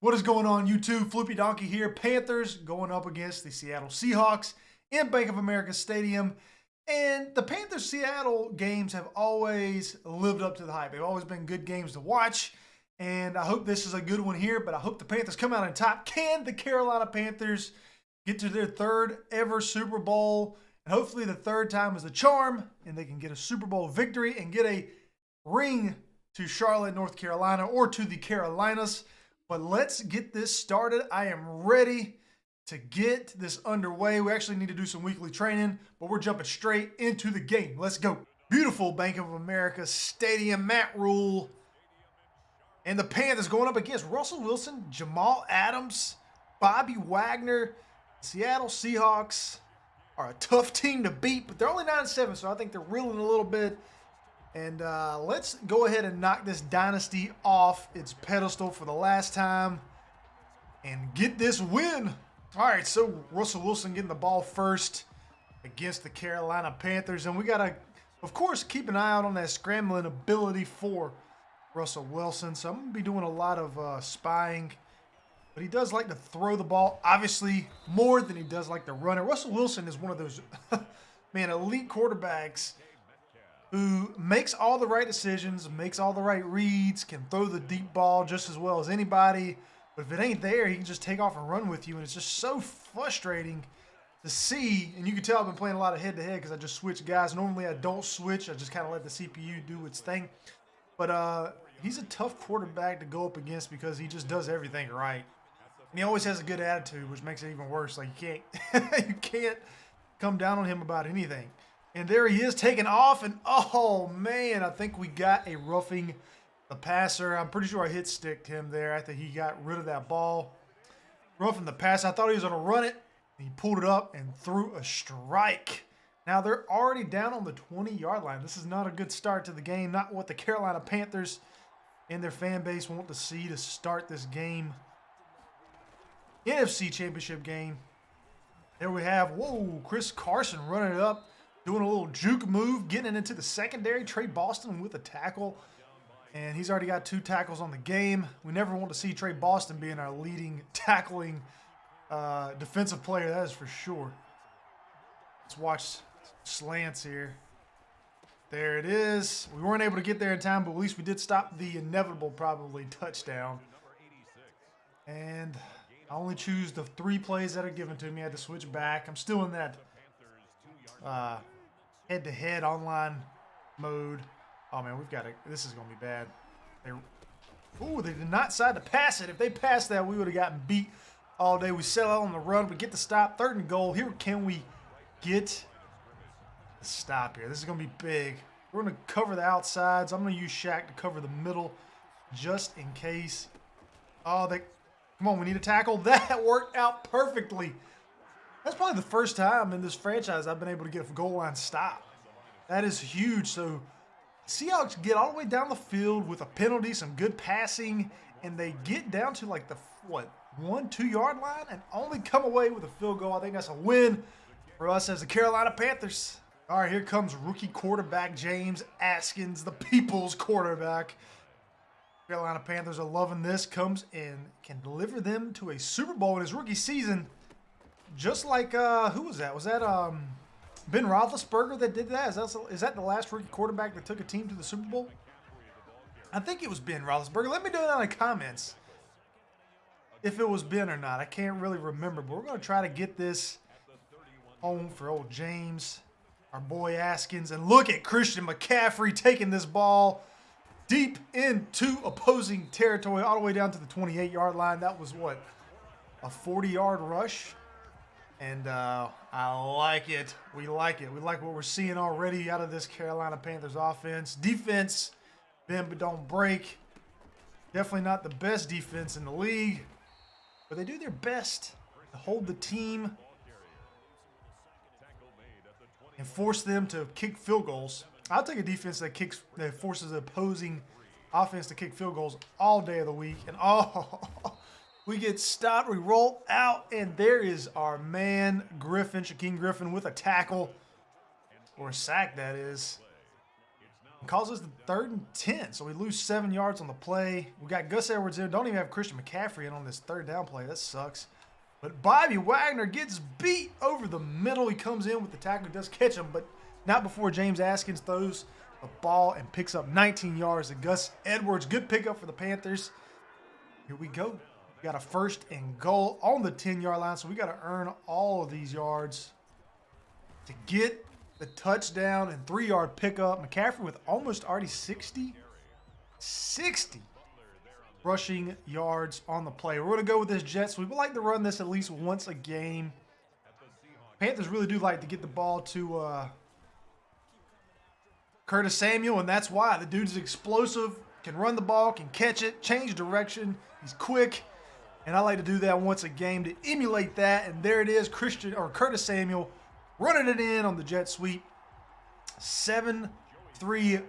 What is going on, YouTube? Floopy Donkey here. Panthers going up against the Seattle Seahawks in Bank of America Stadium. And the Panthers-Seattle games have always lived up to the hype. They've always been good games to watch. And I hope this is a good one here, but I hope the Panthers come out on top. Can the Carolina Panthers get to their third ever Super Bowl? And hopefully the third time is the charm, and they can get a Super Bowl victory and get a ring to Charlotte, North Carolina, or to the Carolinas. But let's get this started. I am ready to get this underway. We actually need to do some weekly training, but we're jumping straight into the game. Let's go. Beautiful Bank of America Stadium, Matt Rule. And the Panthers going up against Russell Wilson, Jamal Adams, Bobby Wagner. Seattle Seahawks are a tough team to beat, but they're only 9-7, so I think they're reeling a little bit. And let's go ahead and knock this dynasty off its pedestal for the last time and get this win. All right, so Russell Wilson getting the ball first against the Carolina Panthers. And we got to, of course, keep an eye out on that scrambling ability for Russell Wilson. So I'm going to be doing a lot of spying. But he does like to throw the ball, obviously, more than he does like to run it. Russell Wilson is one of those, man, elite quarterbacks who makes all the right decisions, makes all the right reads, can throw the deep ball just as well as anybody. But if it ain't there, he can just take off and run with you. And it's just so frustrating to see. And you can tell I've been playing a lot of head-to-head because I just switch guys. Normally I don't switch. I just kind of let the CPU do its thing. But he's a tough quarterback to go up against because he just does everything right. And he always has a good attitude, which makes it even worse. Like you can't come down on him about anything. And there he is taking off, and oh man, I think we got a roughing the passer. I'm pretty sure I hit sticked him there. I think he got rid of that ball. Roughing the passer. I thought he was going to run it. He pulled it up and threw a strike. Now they're already down on the 20-yard line. This is not a good start to the game. Not what the Carolina Panthers and their fan base want to see to start this game. NFC Championship game. There we have, whoa, Chris Carson running it up. Doing a little juke move, getting it into the secondary. Trey Boston with a tackle. And he's already got 2 tackles on the game. We never want to see Trey Boston being our leading tackling defensive player, that is for sure. Let's watch slants here. There it is. We weren't able to get there in time, but at least we did stop the inevitable probably touchdown. And I only choose the 3 plays that are given to me. I had to switch back. I'm still in that head-to-head online mode. Oh man, we've got it. This is gonna be bad. They did not decide to pass it. If they passed that, we would have gotten beat all day. We sell out on the run. We get the stop. 3rd and goal. Here, can we get the stop here? This is gonna be big. We're gonna cover the outsides. I'm gonna use Shaq to cover the middle, just in case. Oh, come on. We need a tackle. That worked out perfectly. That's probably the first time in this franchise I've been able to get a goal line stop. That is huge. So Seahawks get all the way down the field with a penalty, some good passing, and they get down to like the, 1-2 yard line and only come away with a field goal. I think that's a win for us as the Carolina Panthers. All right, here comes rookie quarterback James Askins, the people's quarterback. Carolina Panthers are loving this. Comes in, can deliver them to a Super Bowl in his rookie season. Just like, who was that? Was that Ben Roethlisberger that did that? Is that the last rookie quarterback that took a team to the Super Bowl? I think it was Ben Roethlisberger. Let me know that in the comments if it was Ben or not. I can't really remember, but we're going to try to get this home for old James, our boy Askins. And look at Christian McCaffrey taking this ball deep into opposing territory all the way down to the 28-yard line. That was, what, a 40-yard rush? And I like it. We like it. We like what we're seeing already out of this Carolina Panthers offense. Defense, bend but don't break. Definitely not the best defense in the league. But they do their best to hold the team and force them to kick field goals. I'll take a defense that forces the opposing offense to kick field goals all day of the week. And we get stopped, we roll out, and there is our man, Griffin, Shaquem Griffin, with a tackle, or a sack, that is. Causes the 3rd and 10. So we lose 7 yards on the play. We got Gus Edwards in. Don't even have Christian McCaffrey in on this 3rd down play. That sucks. But Bobby Wagner gets beat over the middle. He comes in with the tackle. He does catch him, but not before James Askins throws the ball and picks up 19 yards to Gus Edwards. Good pickup for the Panthers. Here we go. We got a 1st and goal on the 10-yard line, so we got to earn all of these yards to get the touchdown and 3-yard pickup. McCaffrey with almost already 60 rushing yards on the play. We're going to go with this jet sweep. We like to run this at least once a game. Panthers really do like to get the ball to Curtis Samuel, and that's why. The dude's explosive, can run the ball, can catch it, change direction. He's quick, and I like to do that once a game to emulate that. And there it is, Curtis Samuel running it in on the jet sweep. 7-3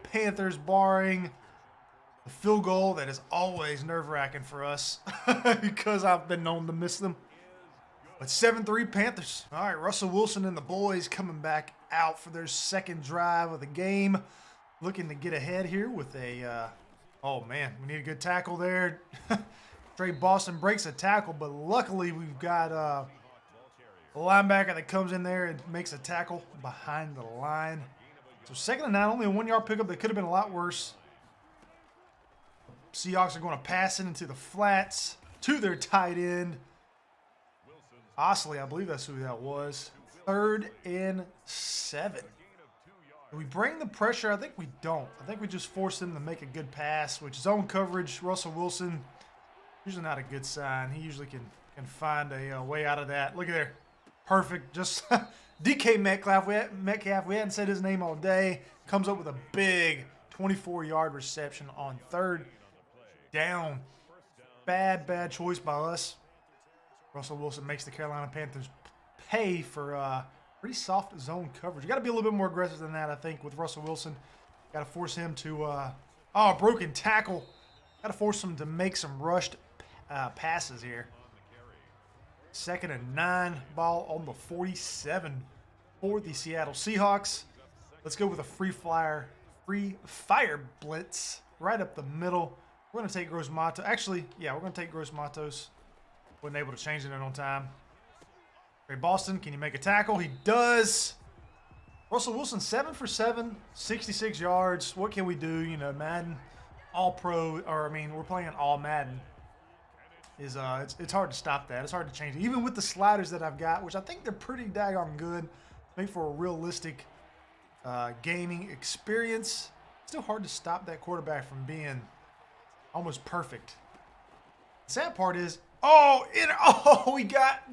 Panthers, barring the field goal that is always nerve-wracking for us because I've been known to miss them. But 7-3 Panthers. All right, Russell Wilson and the boys coming back out for their 2nd drive of the game. Looking to get ahead here with a, oh man, we need a good tackle there. Trey Boston breaks a tackle, but luckily we've got a linebacker that comes in there and makes a tackle behind the line. So 2nd and 9, only a 1-yard pickup. That could have been a lot worse. Seahawks are going to pass it into the flats to their tight end. Osley, I believe that's who that was. 3rd and 7. Do we bring the pressure? I think we don't. I think we just force them to make a good pass, which zone coverage. Russell Wilson, usually not a good sign. He usually can find a way out of that. Look at there. Perfect. Just DK Metcalf. We hadn't said his name all day. Comes up with a big 24-yard reception on 3rd down. Bad choice by us. Russell Wilson makes the Carolina Panthers pay for pretty soft zone coverage. You got to be a little bit more aggressive than that, I think, with Russell Wilson. Got to force him to broken tackle. Got to force him to make some rushed passes here. 2nd and 9, ball on the 47 for the Seattle Seahawks. Let's go with a free fire blitz right up the middle. We're going to take Gross Matos. Actually, yeah, we're going to take Gross Matos. Wasn't able to change it in on time. Trey Boston, can you make a tackle? He does. Russell Wilson, 7 for 7, 66 yards. What can we do? You know, Madden, All-Pro, or I mean, we're playing All Madden. It's hard to stop that. It's hard to change it. Even with the sliders that I've got, which I think they're pretty daggone good, make for a realistic gaming experience. Still hard to stop that quarterback from being almost perfect. The sad part is, we got.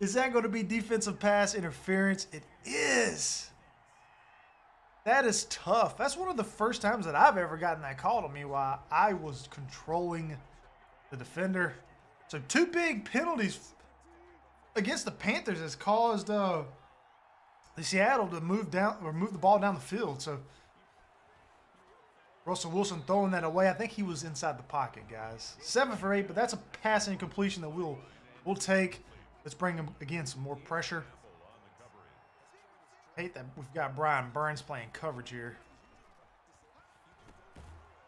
Is that going to be defensive pass interference? It is. That is tough. That's one of the first times that I've ever gotten that called on me while I was controlling the defender. So 2 big penalties against the Panthers has caused the Seattle to move the ball down the field. So Russell Wilson throwing that away. I think he was inside the pocket, guys. 7 for 8, but that's a passing completion that we'll take. Let's bring him again some more pressure. Hate that we've got Brian Burns playing coverage here.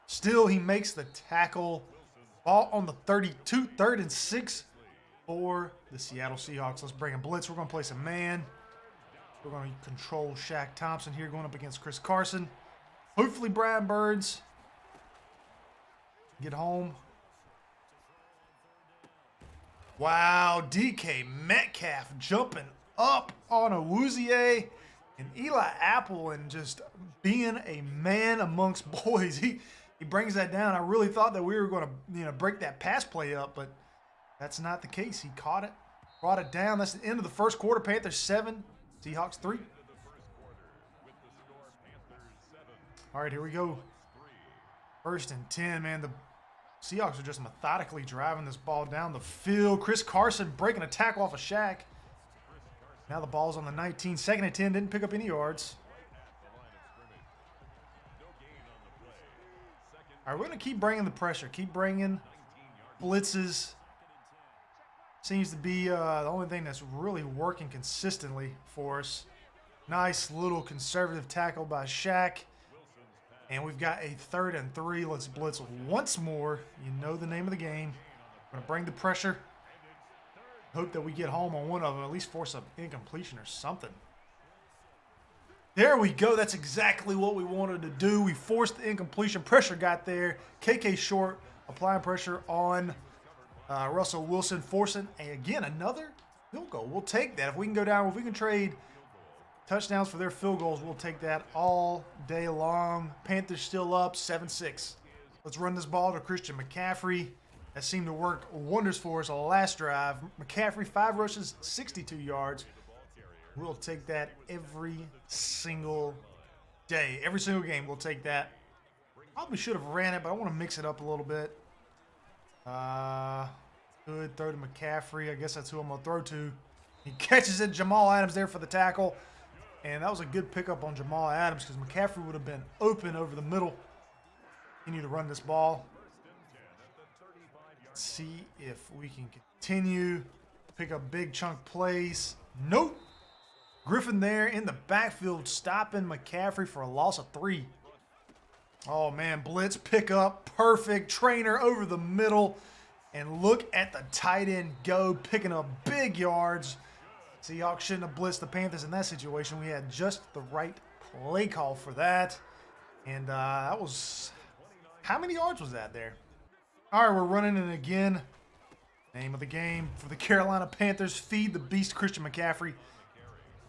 Still, he makes the tackle. Ball on the 32, 3rd and 6 for the Seattle Seahawks. Let's bring a blitz. We're going to play some man. We're going to control Shaq Thompson here going up against Chris Carson. Hopefully Brian Burns get home. Wow, DK Metcalf jumping up on Awuzie and Eli Apple and just being a man amongst boys. He brings that down. I really thought that we were going to break that pass play up, but that's not the case. He caught it, brought it down. That's the end of the first quarter. Panthers 7, Seahawks 3. All right, here we go. 1st and 10, man. The Seahawks are just methodically driving this ball down the field. Chris Carson breaking a tackle off of Shaq. Now the ball's on the 19. 2nd and 10, didn't pick up any yards. All right, we're going to keep bringing the pressure. Keep bringing blitzes. Seems to be the only thing that's really working consistently for us. Nice little conservative tackle by Shaq. And we've got a 3rd and 3. Let's blitz once more. You know the name of the game. We're going to bring the pressure. Hope that we get home on one of them. At least force an incompletion or something. There we go. That's exactly what we wanted to do. We forced the incompletion. Pressure got there. KK short. Applying pressure on Russell Wilson. Forcing, again, another field goal. We'll take that. If we can go down, if we can trade touchdowns for their field goals, we'll take that all day long. Panthers still up 7-6. Let's run this ball to Christian McCaffrey. That seemed to work wonders for us on the last drive. McCaffrey, 5 rushes, 62 yards. We'll take that every single day. Every single game, we'll take that. Probably should have ran it, but I want to mix it up a little bit. Good throw to McCaffrey. I guess that's who I'm going to throw to. He catches it. Jamal Adams there for the tackle. And that was a good pickup on Jamal Adams because McCaffrey would have been open over the middle. Continue to run this ball. Let's see if we can continue. Pick up big chunk plays. Nope. Griffin there in the backfield stopping McCaffrey for a loss of 3. Oh, man. Blitz pickup. Perfect. Trainer over the middle. And look at the tight end go, picking up big yards. Seahawks shouldn't have blitzed the Panthers in that situation. We had just the right play call for that. And that was, how many yards was that there? All right, we're running it again. Name of the game for the Carolina Panthers, feed the beast Christian McCaffrey.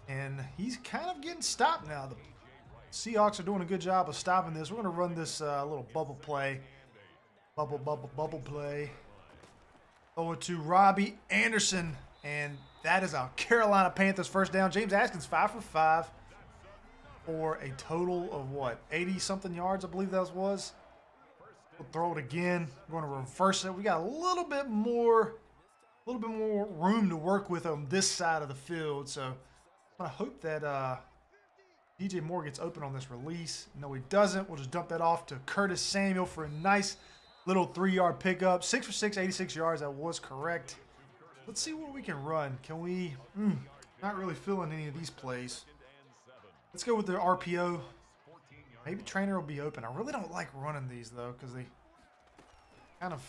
And he's kind of getting stopped now. The Seahawks are doing a good job of stopping this. We're going to run this little bubble play. Bubble play. Over to Robbie Anderson. And that is our Carolina Panthers first down. James Atkins 5 for 5 for a total of what? 80-something yards, I believe that was. We'll throw it again. We're going to reverse it. We got a little bit more room to work with on this side of the field. So I hope that DJ Moore gets open on this release. No, he doesn't. We'll just dump that off to Curtis Samuel for a nice little 3-yard pickup. 6 for 6, 86 yards. That was correct. Let's see what we can run. Can we? Not really feeling any of these plays. Let's go with the RPO. Maybe Trainer will be open. I really don't like running these, though, because they kind of...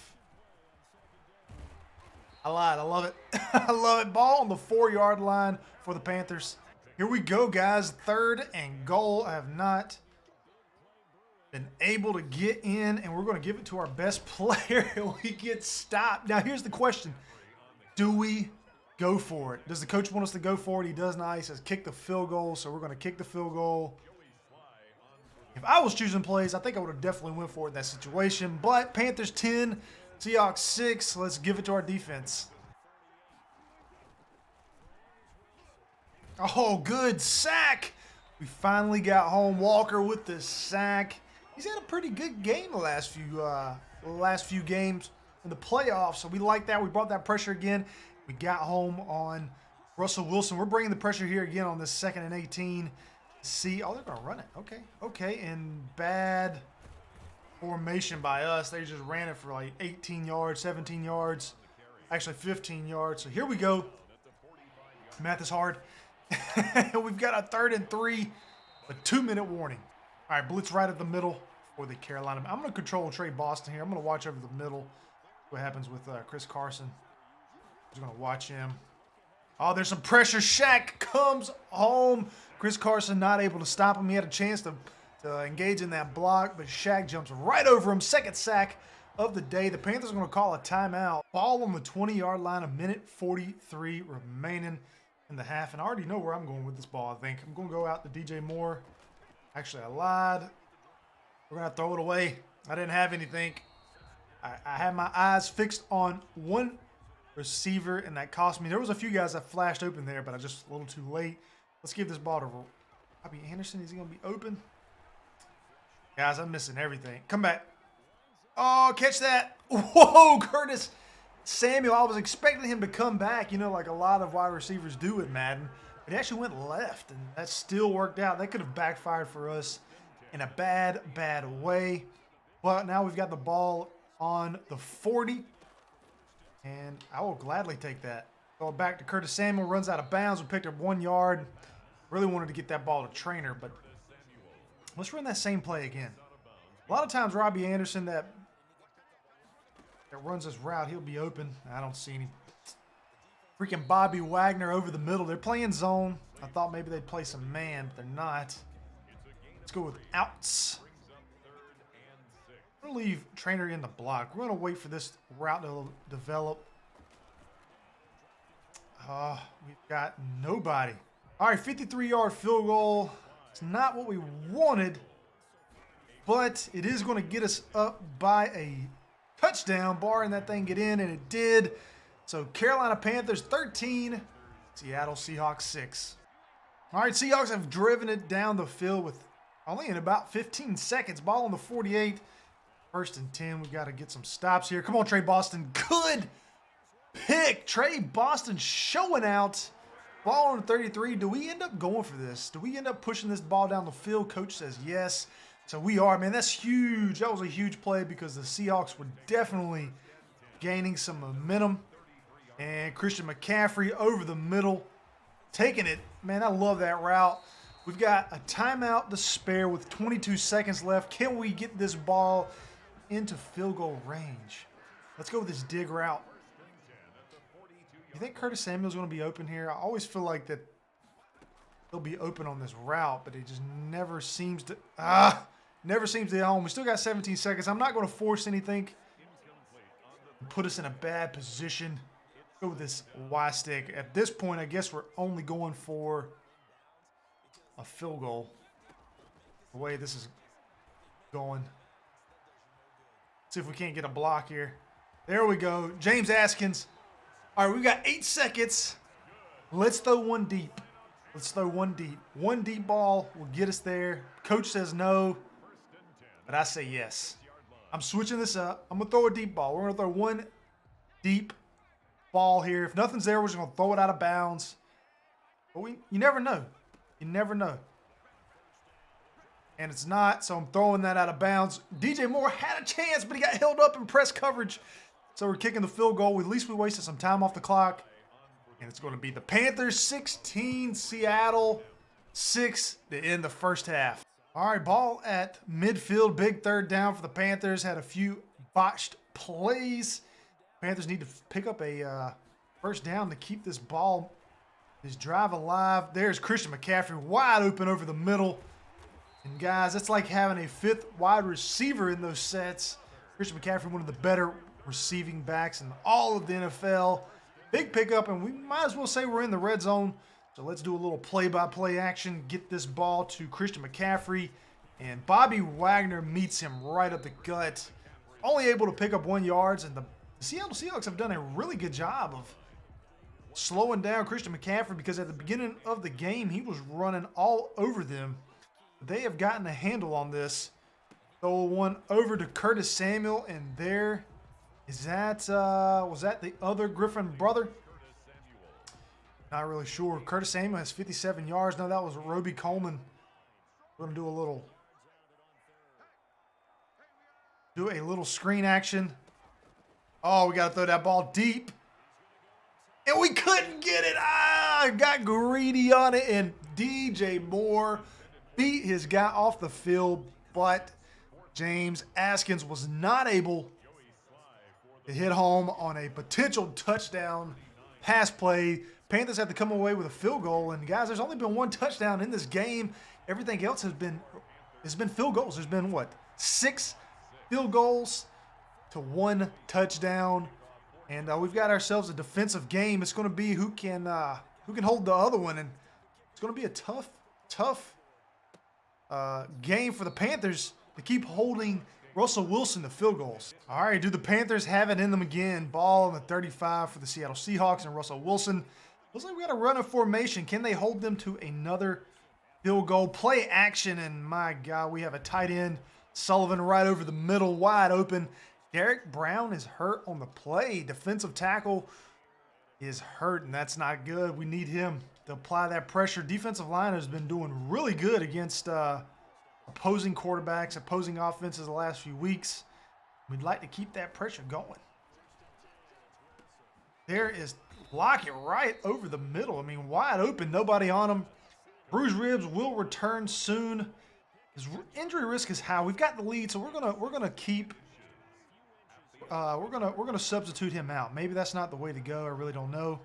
I lied. I love it. I love it. Ball on the 4-yard line for the Panthers. Here we go, guys. 3rd and goal. I have not been able to get in, and we're going to give it to our best player, and we get stopped. Now, here's the question. Do we go for it? Does the coach want us to go for it? He does not. He says kick the field goal, so we're going to kick the field goal. If I was choosing plays, I think I would have definitely went for it in that situation. But Panthers 10, Seahawks 6. Let's give it to our defense. Oh, good sack. We finally got home. Walker with the sack. He's had a pretty good game the last few games in the playoffs, so we like that. We brought that pressure again. We got home on Russell Wilson. We're bringing the pressure here again on this 2nd and 18. See, oh, they're going to run it. Okay, and bad formation by us. They just ran it for like 18 yards, 17 yards, actually 15 yards. So here we go. Math is hard. We've got a 3rd and 3, a 2-minute warning. All right, blitz right at the middle for the Carolina. I'm going to control Trey Boston here. I'm going to watch over the middle. What happens with Chris Carson. Just going to watch him. Oh, there's some pressure. Shaq comes home. Chris Carson not able to stop him. He had a chance to engage in that block, but Shaq jumps right over him. 2nd sack of the day. The Panthers are going to call a timeout. Ball on the 20-yard line. A minute 43 remaining in the half. And I already know where I'm going with this ball, I think. I'm going to go out to DJ Moore. Actually, I lied. We're going to throw it away. I didn't have anything. I had my eyes fixed on one receiver, and that cost me. There was a few guys that flashed open there, but I just a little too late. Let's give this ball to Robbie Anderson. Is he going to be open? Guys, I'm missing everything. Come back. Oh, catch that. Whoa, Curtis Samuel. I was expecting him to come back, you know, like a lot of wide receivers do at Madden. But he actually went left, and that still worked out. That could have backfired for us in a bad way. But now we've got the ball on the 40, and I will gladly take that. Go back to Curtis Samuel, runs out of bounds. We picked up 1 yard. Really wanted to get that ball to Trainer, but let's run that same play again. A lot of times Robbie Anderson that runs this route, he'll be open. I don't see any. Freaking Bobby Wagner over the middle. They're playing zone. I thought maybe they'd play some man, but they're not. Let's go with outs. I'm going to leave Trainer in the block. We're going to wait for this route to develop. We've got nobody. All right, 53-yard field goal. It's not what we wanted, but it is going to get us up by a touchdown, barring that thing get in, and it did. So Carolina Panthers 13, Seattle Seahawks 6. All right, Seahawks have driven it down the field with only in about 15 seconds. Ball on the 48. First and 10. We've got to get some stops here. Come on, Trey Boston. Good pick. Trey Boston showing out. Ball on the 33. Do we end up going for this? Do we end up pushing this ball down the field? Coach says yes. So we are, man. That's huge. That was a huge play because the Seahawks were definitely gaining some momentum. And Christian McCaffrey over the middle, taking it. Man, I love that route. We've got a timeout to spare with 22 seconds left. Can we get this ball into field goal range? Let's go with this dig route. You think Curtis Samuel's going to be open here? I always feel like that he'll be open on this route, but it just never seems to hit home. We still got 17 seconds. I'm not going to force anything. Put us in a bad position. Go with this Y stick. At this point, I guess we're only going for a field goal. The way this is going. See if we can't get a block here. There we go. James Askins. All right, we've got 8 seconds. Let's throw one deep. Let's throw one deep. One deep ball will get us there. Coach says no, but I say yes. I'm switching this up. I'm going to throw a deep ball. We're going to throw one deep ball here. If nothing's there, we're just going to throw it out of bounds. But you never know. You never know. And it's not, so I'm throwing that out of bounds. DJ Moore had a chance, but he got held up in press coverage. So we're kicking the field goal. At least we wasted some time off the clock. And it's going to be the Panthers 16, Seattle 6 to end the first half. All right, ball at midfield. Big third down for the Panthers. Had a few botched plays. Panthers need to pick up a first down to keep this ball, this drive alive. There's Christian McCaffrey wide open over the middle. And guys, it's like having a fifth wide receiver in those sets. Christian McCaffrey, one of the better receiving backs in all of the NFL. Big pickup, and we might as well say we're in the red zone. So let's do a little play-by-play action. Get this ball to Christian McCaffrey. And Bobby Wagner meets him right up the gut. Only able to pick up 1 yard. And the Seattle Seahawks have done a really good job of slowing down Christian McCaffrey because at the beginning of the game, he was running all over them. They have gotten a handle on this. Throw one over to Curtis Samuel, and there is that, was that the other Griffin brother? Not really sure. Curtis Samuel has 57 yards. No, that was Roby Coleman. We're going to do a little screen action. Oh, we got to throw that ball deep. And we couldn't get it. Got greedy on it, and DJ Moore beat his guy off the field, but James Askins was not able to hit home on a potential touchdown pass play. Panthers have to come away with a field goal, and guys, there's only been one touchdown in this game. Everything else has been field goals. There's been what, 6 field goals to 1 touchdown, and we've got ourselves a defensive game. It's going to be who can hold the other one, and it's going to be a tough game for the Panthers to keep holding Russell Wilson to field goals. All right, do the Panthers have it in them again? Ball on the 35 for the Seattle Seahawks and Russell Wilson. Looks like we got a run of formation. Can they hold them to another field goal? Play action, and my God, we have a tight end, Sullivan, right over the middle, wide open. Derek Brown is hurt on the play. Defensive tackle is hurt, and that's not good. We need him to apply that pressure. Defensive line has been doing really good against opposing quarterbacks, opposing offenses the last few weeks. We'd like to keep that pressure going. There is Lockett right over the middle. I mean, wide open, nobody on him. Bruised ribs will return soon. His injury risk is high. We've got the lead, so we're gonna keep. We're gonna substitute him out. Maybe that's not the way to go. I really don't know.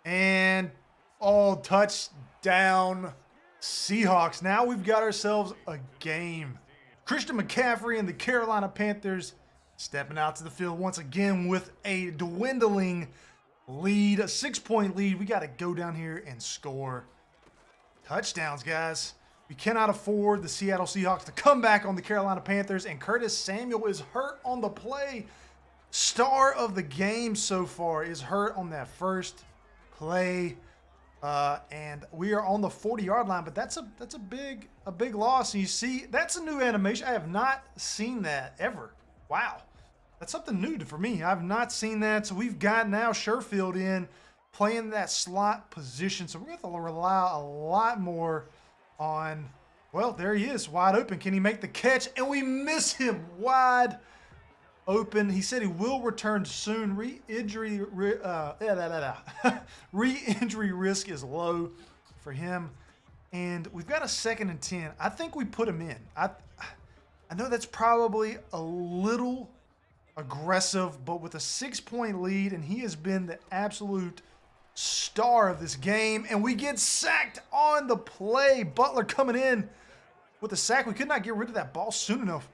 And touchdown Seahawks. Now we've got ourselves a game. Christian McCaffrey and the Carolina Panthers stepping out to the field once again with a dwindling lead, a 6-point lead. We got to go down here and score touchdowns, guys. We cannot afford the Seattle Seahawks to come back on the Carolina Panthers, and Curtis Samuel is hurt on the play. Star of the game so far is hurt on that first play. And we are on the 40-yard line, but that's a big loss. And you see, that's a new animation. I have not seen that ever. Wow. That's something new for me. I've not seen that. So we've got now Sherfield in playing that slot position. So we're going to have to rely a lot more on, well, there he is, wide open. Can he make the catch? And we miss him wide open. He said he will return soon. Re-injury risk is low for him. And we've got a 2nd and 10. I think we put him in. I know that's probably a little aggressive, but with a 6-point lead, and he has been the absolute star of this game, and we get sacked on the play. Butler coming in with a sack. We could not get rid of that ball soon enough.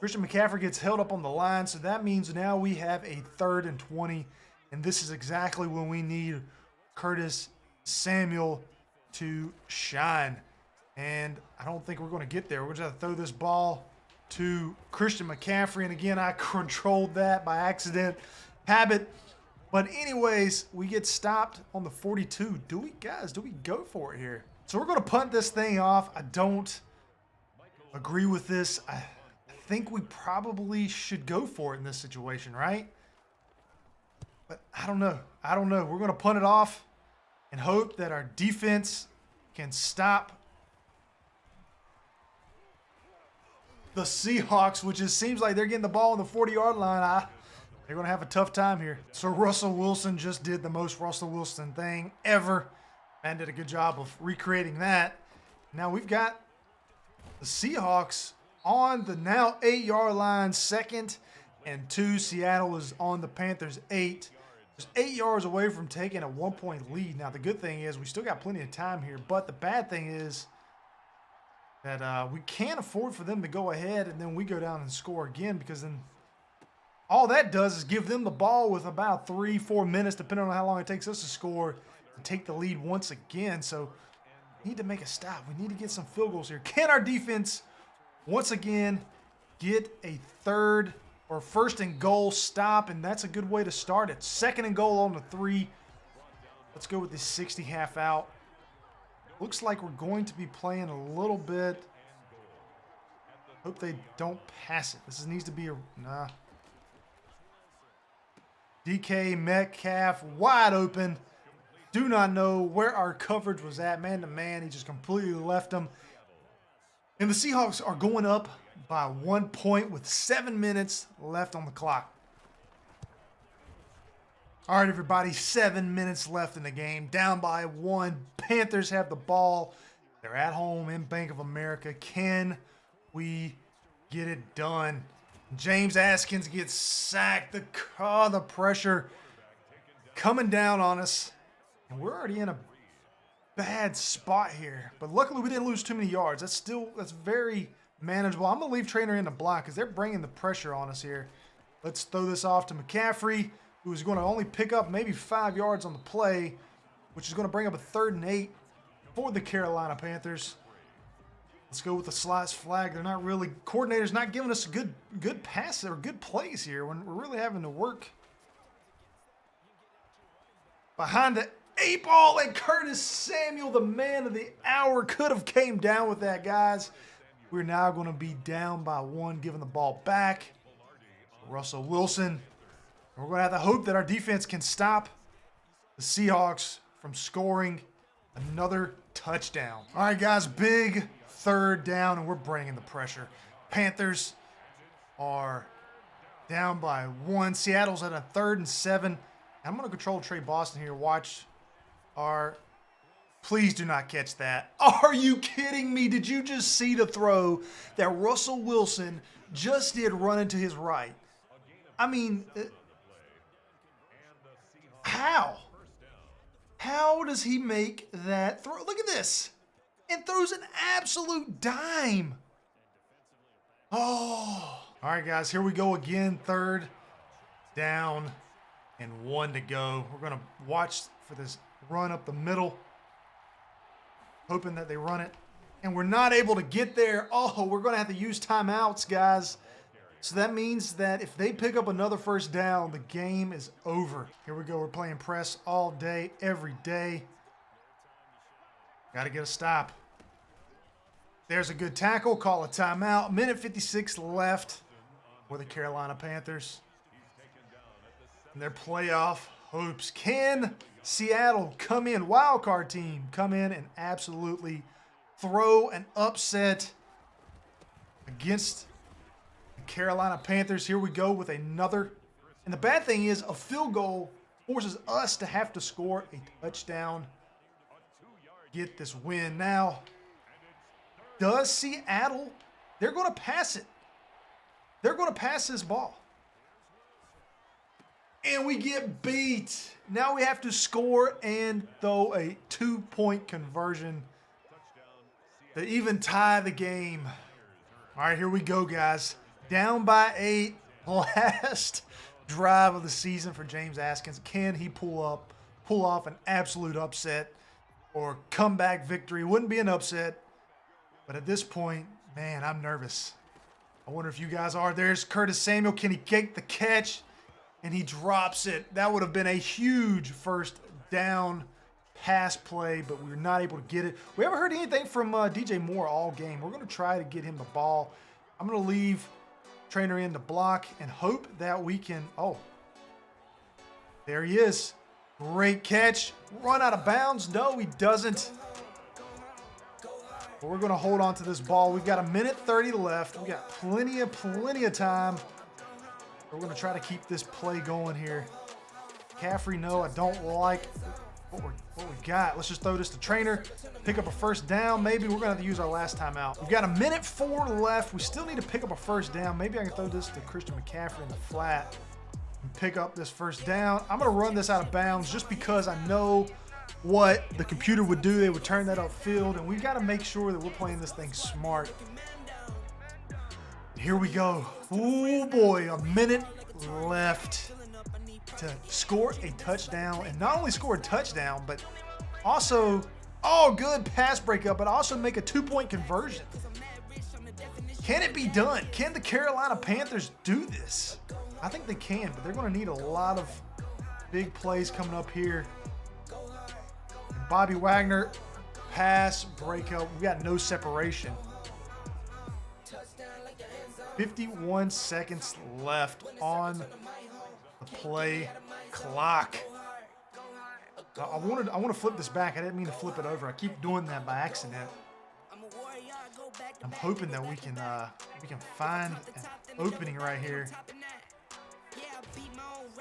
Christian McCaffrey gets held up on the line, so that means now we have a 3rd and 20, and this is exactly when we need Curtis Samuel to shine. And I don't think we're going to get there. We're going to have to throw this ball to Christian McCaffrey, and again, I controlled that by accident, habit. But anyways, we get stopped on the 42. Do we go for it here? So we're going to punt this thing off. I don't agree with this. I think we probably should go for it in this situation, right? But I don't know. We're going to punt it off and hope that our defense can stop the Seahawks, which it seems like they're getting the ball on the 40-yard line. They're going to have a tough time here. So Russell Wilson just did the most Russell Wilson thing ever and did a good job of recreating that. Now we've got the Seahawks on the now 8-yard line, 2nd and 2. Seattle is on the Panthers 8. Just 8 yards away from taking a 1-point lead. Now the good thing is we still got plenty of time here, but the bad thing is that we can't afford for them to go ahead and then we go down and score again, because then all that does is give them the ball with about 3-4 minutes, depending on how long it takes us to score, and take the lead once again. So we need to make a stop. We need to get some field goals here. Can our defense once again get a 3rd or 1st and goal stop? And that's a good way to start it. 2nd and goal on the 3. Let's go with this 60 half out. Looks like we're going to be playing a little bit. Hope they don't pass it. This needs to be a, nah. DK Metcalf wide open. Do not know where our coverage was at. Man to man, he just completely left him. And the Seahawks are going up by 1 point with 7 minutes left on the clock. All right, everybody, 7 minutes left in the game. Down by 1. Panthers have the ball. They're at home in Bank of America. Can we get it done? James Askins gets sacked. The pressure coming down on us. And we're already in a bad spot here. But luckily we didn't lose too many yards. That's very manageable. I'm going to leave Trainer in the block because they're bringing the pressure on us here. Let's throw this off to McCaffrey, who is going to only pick up maybe 5 yards on the play, which is going to bring up a 3rd and 8 for the Carolina Panthers. Let's go with the slots flag. They're not really, coordinator's not giving us a good pass or good plays here when we're really having to work behind the 8 ball, and Curtis Samuel, the man of the hour, could have came down with that, guys. We're now going to be down by 1, giving the ball back. Russell Wilson. We're going to have to hope that our defense can stop the Seahawks from scoring another touchdown. All right, guys, big 3rd down, and we're bringing the pressure. Panthers are down by 1. Seattle's at a 3rd and 7. I'm going to control Trey Boston here. Watch our Please do not catch that. Are you kidding me? Did you just see the throw that Russell Wilson just did run into his right? I mean, how? How does he make that throw? Look at this. And throws an absolute dime. Oh. All right, guys, here we go again. 3rd down and 1 to go. We're going to watch for this run up the middle, hoping that they run it. And we're not able to get there. Oh, we're going to have to use timeouts, guys. So that means that if they pick up another 1st down, the game is over. Here we go. We're playing press all day, every day. Got to get a stop. There's a good tackle. Call a timeout. Minute 56 left for the Carolina Panthers. And their playoff hopes. Can Seattle come in, wild card team, come in and absolutely throw an upset against the Carolina Panthers? Here we go with another. And the bad thing is a field goal forces us to have to score a touchdown. Get this win. Now, does Seattle, they're going to pass it. They're going to pass this ball. And we get beat. Now we have to score and throw a 2-point conversion to even tie the game. All right, here we go, guys. Down by 8. Last drive of the season for James Askins. Can he pull off an absolute upset or comeback victory? Wouldn't be an upset. But at this point, man, I'm nervous. I wonder if you guys are. There's Curtis Samuel. Can he get the catch? And he drops it. That would have been a huge 1st down pass play, but we were not able to get it. We haven't heard anything from DJ Moore all game. We're going to try to get him the ball. I'm going to leave Trainer in to block and hope that we can. Oh, there he is. Great catch. Run out of bounds. No, he doesn't. But we're going to hold on to this ball. We've got 1:30 left. We got plenty of time. We're going to try to keep this play going here. McCaffrey, no, I don't like what we got. Let's just throw this to Trainer. Pick up a 1st down. Maybe we're going to have to use our last timeout. We've got 1:04 left. We still need to pick up a 1st down. Maybe I can throw this to Christian McCaffrey in the flat and pick up this 1st down. I'm going to run this out of bounds just because I know what the computer would do. They would turn that upfield, and we've got to make sure that we're playing this thing smart. Here we go. Oh boy, 1 minute left to score a touchdown, and not only score a touchdown, but also, oh, good pass breakup, but also make a 2-point conversion. Can it be done? Can the Carolina Panthers do this? I think they can, but they're going to need a lot of big plays coming up here. And Bobby Wagner, pass breakup. We got no separation. 51 seconds left on the play clock. I want to flip this back. I didn't mean to flip it over. I keep doing that by accident. I'm hoping that we can find an opening right here.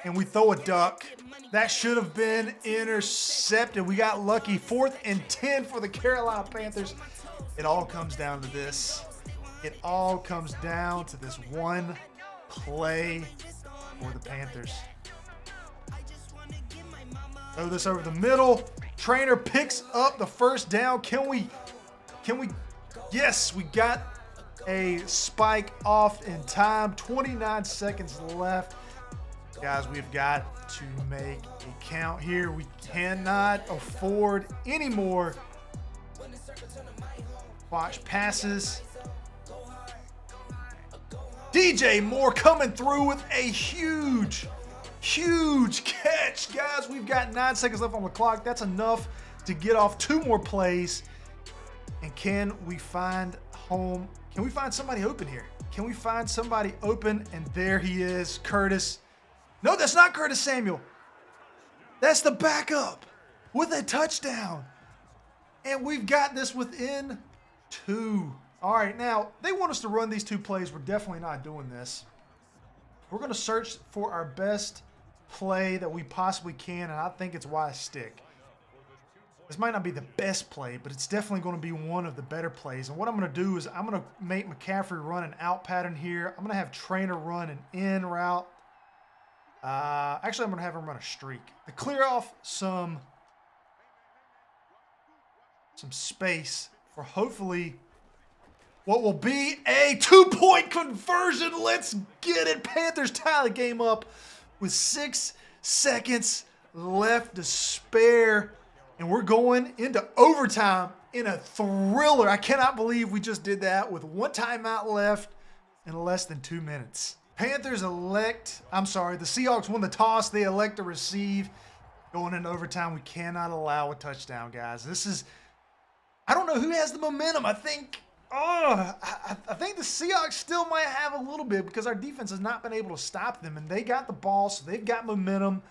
And we throw a duck. That should have been intercepted. We got lucky. 4th and 10 for the Carolina Panthers. It all comes down to this. It all comes down to this one play for the Panthers. Throw this over the middle. Trainer picks up the 1st down. Can we? Yes, we got a spike off in time. 29 seconds left. Guys, we've got to make a count here. We cannot afford any more botch passes. DJ Moore coming through with a huge catch. Guys, we've got 9 seconds left on the clock. That's enough to get off 2 more plays. And can we find home? Can we find somebody open here? Can we find somebody open? And there he is, Curtis. No, that's not Curtis Samuel. That's the backup with a touchdown. And we've got this within 2. All right, now, they want us to run these 2 plays. We're definitely not doing this. We're going to search for our best play that we possibly can, and I think it's why stick. This might not be the best play, but it's definitely going to be one of the better plays. And what I'm going to do is I'm going to make McCaffrey run an out pattern here. I'm going to have Trainer run an in route. Actually, I'm going to have him run a streak to clear off some space for hopefully what will be a 2-point conversion. Let's get it. Panthers tie the game up with 6 seconds left to spare. And we're going into overtime in a thriller. I cannot believe we just did that with 1 timeout left in less than 2 minutes. The Seahawks won the toss. They elect to receive. Going into overtime, we cannot allow a touchdown, guys. I don't know who has the momentum. I think the Seahawks still might have a little bit because our defense has not been able to stop them, and they got the ball, so they've got momentum.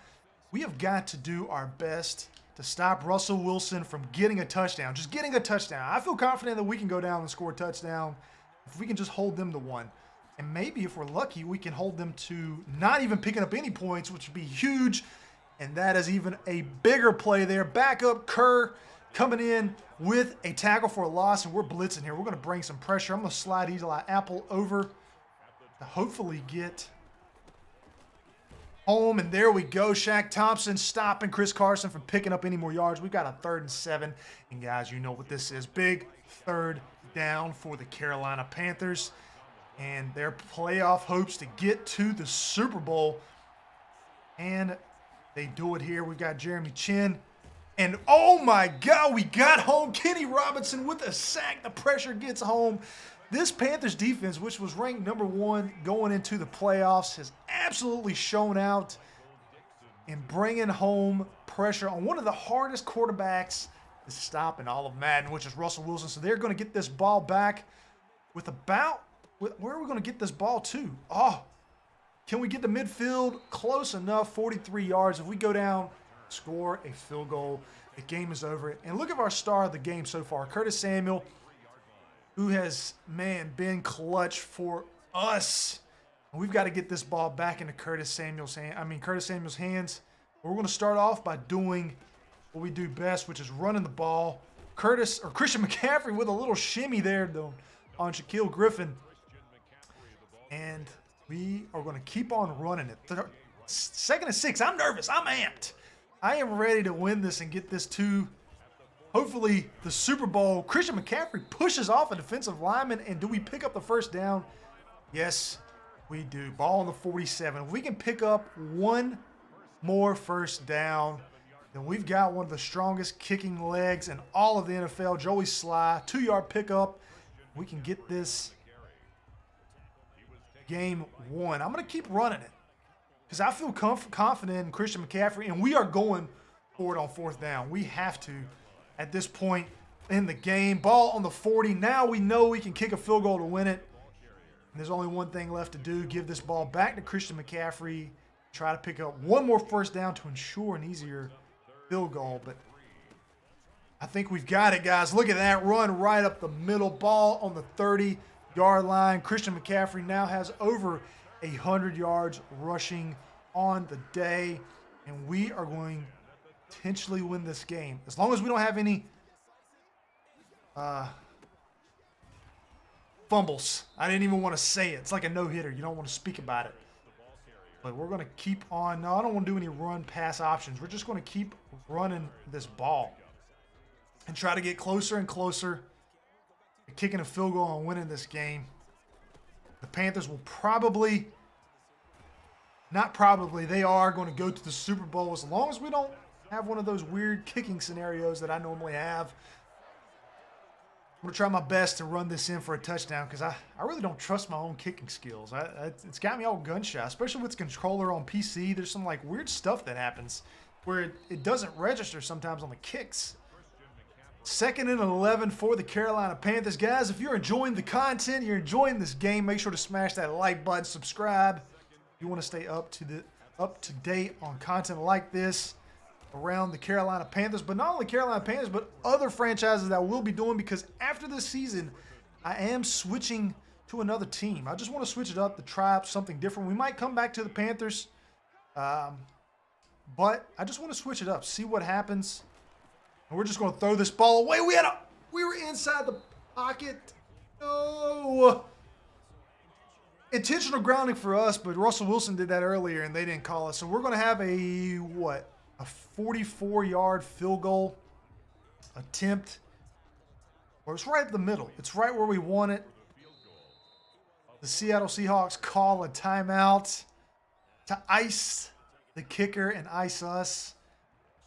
We have got to do our best to stop Russell Wilson from getting a touchdown. Just getting a touchdown. I feel confident that we can go down and score a touchdown if we can just hold them to 1. And maybe if we're lucky, we can hold them to not even picking up any points, which would be huge. And that is even a bigger play there. Backup Kerr coming in with a tackle for a loss, and we're blitzing here. We're going to bring some pressure. I'm going to slide Eli Apple over to hopefully get home, and there we go. Shaq Thompson stopping Chris Carson from picking up any more yards. We've got a 3rd and 7, and guys, you know what this is. Big 3rd down for the Carolina Panthers and their playoff hopes to get to the Super Bowl, and they do it here. We've got Jeremy Chin, and oh my God, we got home. Kenny Robinson with a sack. The pressure gets home. This Panthers defense, which was ranked number 1 going into the playoffs, has absolutely shown out in bringing home pressure on one of the hardest quarterbacks to stop in all of Madden, which is Russell Wilson. So they're going to get this ball back with where are we going to get this ball to? Oh, can we get to midfield? Close enough, 43 yards. If we go down, score a field goal, the game is over. And look at our star of the game so far, Curtis Samuel, who has, been clutch for us. We've got to get this ball back into Curtis Samuel's hands. We're going to start off by doing what we do best, which is running the ball. Christian McCaffrey with a little shimmy there on Shaquille Griffin. And we are going to keep on running it. 2nd and 6. I'm nervous. I'm amped. I am ready to win this and get this to hopefully the Super Bowl. Christian McCaffrey pushes off a defensive lineman, and do we pick up the 1st down? Yes, we do. Ball on the 47. If we can pick up 1 more 1st down, then we've got one of the strongest kicking legs in all of the NFL. Joey Sly, 2-yard pickup. We can get this game won. I'm going to keep running it because I feel confident in Christian McCaffrey, and we are going for it on 4th down. We have to at this point in the game. Ball on the 40. Now we know we can kick a field goal to win it. And there's only one thing left to do. Give this ball back to Christian McCaffrey. Try to pick up 1 more 1st down to ensure an easier field goal. But I think we've got it, guys. Look at that run right up the middle. Ball on the 30-yard line. Christian McCaffrey now has over 100 yards rushing on the day. And we are going to potentially win this game. As long as we don't have any fumbles. I didn't even want to say it. It's like a no-hitter. You don't want to speak about it. But we're going to keep on. No, I don't want to do any run-pass options. We're just going to keep running this ball and try to get closer and closer to kicking a field goal and winning this game. The Panthers will probably, not probably, they are going to go to the Super Bowl as long as we don't have one of those weird kicking scenarios that I normally have. I'm going to try my best to run this in for a touchdown because I really don't trust my own kicking skills. It's got me all gun shy, especially with controller on PC. There's some like weird stuff that happens where it doesn't register sometimes on the kicks. 2nd and 11 for the Carolina Panthers. Guys, if you're enjoying the content, you're enjoying this game, make sure to smash that like button, subscribe. If you want to stay up to date on content like this around the Carolina Panthers, but not only Carolina Panthers, but other franchises that we'll be doing, because after this season, I am switching to another team. I just want to switch it up to try something different. We might come back to the Panthers, but I just want to switch it up, see what happens. And we're just going to throw this ball away. We were inside the pocket. No. Intentional grounding for us, but Russell Wilson did that earlier and they didn't call us. So we're going to have a 44-yard field goal attempt. Or it's right up the middle. It's right where we want it. The Seattle Seahawks call a timeout to ice the kicker and ice us.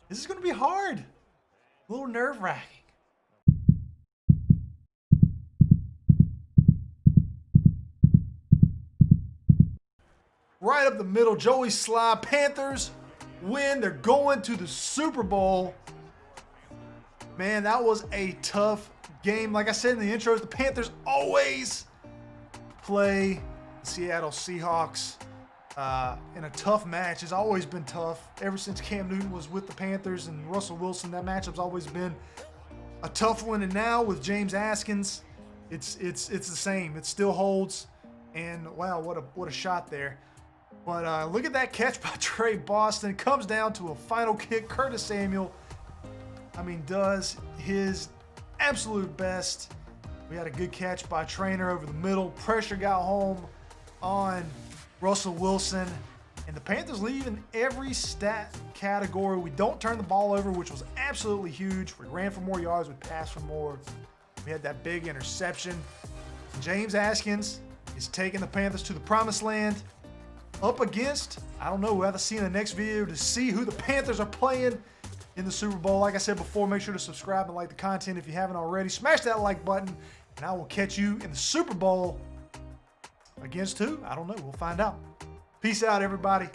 This is going to be hard. A little nerve-wracking. Right up the middle, Joey Slye. Panthers win. They're going to the Super Bowl. Man, that was a tough game. Like I said in the intro, the Panthers always play the Seattle Seahawks in a tough match. It's always been tough. Ever since Cam Newton was with the Panthers and Russell Wilson, that matchup's always been a tough one. And now with James Askins, it's the same. It still holds. And wow, what a shot there. But look at that catch by Trey Boston. It comes down to a final kick. Curtis Samuel, does his absolute best. We had a good catch by Trainer over the middle. Pressure got home on Russell Wilson. And the Panthers lead in every stat category. We don't turn the ball over, which was absolutely huge. We ran for more yards. We passed for more. We had that big interception. James Askins is taking the Panthers to the promised land. Up against, I don't know, we'll have to see in the next video to see who the Panthers are playing in the Super Bowl. Like I said before, make sure to subscribe and like the content if you haven't already. Smash that like button, and I will catch you in the Super Bowl. Against who? I don't know. We'll find out. Peace out, everybody.